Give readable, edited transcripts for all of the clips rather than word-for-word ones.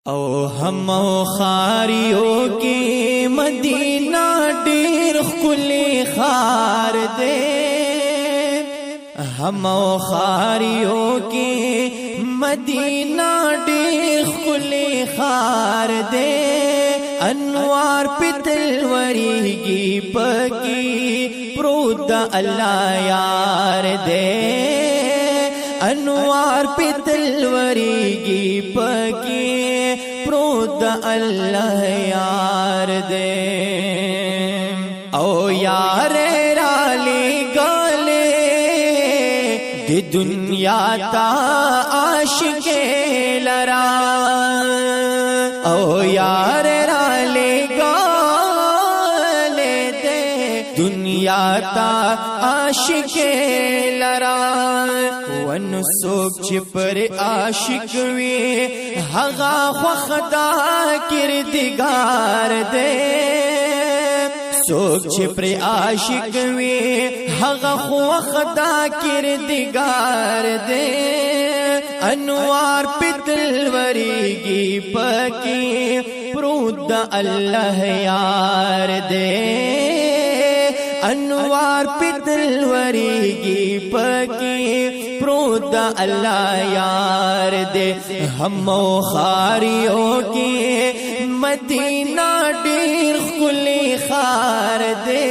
او هم خاریو کی مدینہ ډیر خلی خار دے هم خاریو کی مدینہ ډیر خلی خار دے انوار پتل وریگی پکی پرود اللہ یار دے انوار پتل وریگی پکی پرود اللہ یار دے او یار رالی گالے دی دنیا تا عاشق لرا او یار رالی گالے دے دنیا تا عاشق لرا ون سوک چپر عاشق وی ہغا خوخدا کردگار دے سوک چپر عاشق وی ہغا خوخدا کردگار دے انوار پتل وریگی پکی پرود اللہ یار دے انوار پتل وریگی پکی پرود اللہ یار دے ہم خاریوں کی مدینہ ډیر خلی خار دے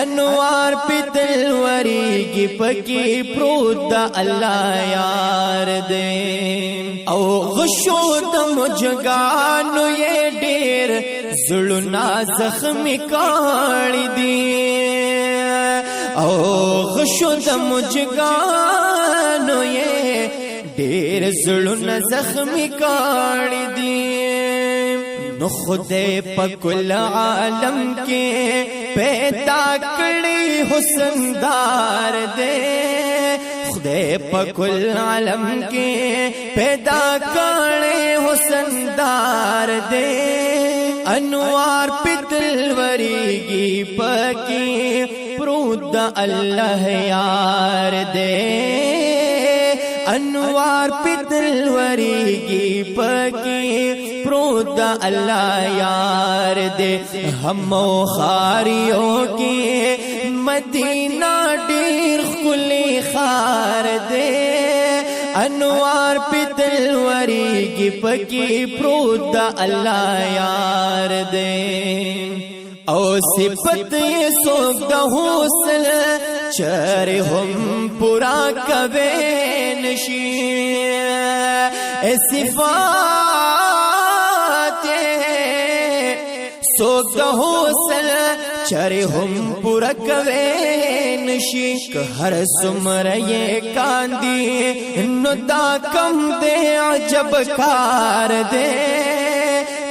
انوار پتل وریگی پکی پرود اللہ یار دے او غشو دم جگانو یہ ډیر زړونه زخمی کاړي دي او غشو د مجګانو یې ډېر زړونه زخمی کاړي دي نو خدای په کل عالم کې پیدا کړی حسندار دے خدای په کل عالم کې پیدا کړی حسندار دے انوار پتل وریگی پکی پرود اللہ یار دے انوار پتل وریگی پکی پرود اللہ یار دے ہم خاریوں کی مدینہ ډیر خلی خار دے انوار پتل وریگی پکی پرود اللہ یار دے او صفت یہ سوک دا حوصل چر ہم پورا کبے نشی اے صفات سوک دا حوصل چر ہم پورا کبے نشی کہ ہر سمر یہ کاندی نو دا کم دے عجب کار دے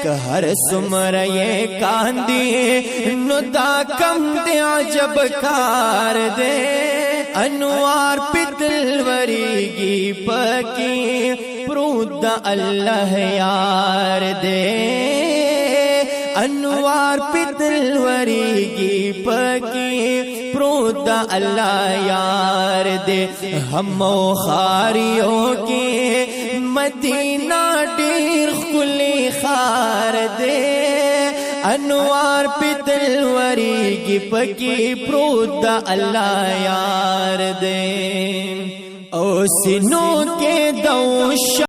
کہ ہر سمر یہ کاندی نو دا کم دے عجب کار دے انوار پتل وریگی پکی پرود اللہ یار دے انوار پتل وریگی پکی پرود اللہ یار دے ہم خاریوں کی مدینہ ډیر خلی خار دے انوار پتل وریگی پکی پرود اللہ یار دے او سنوں کے دوش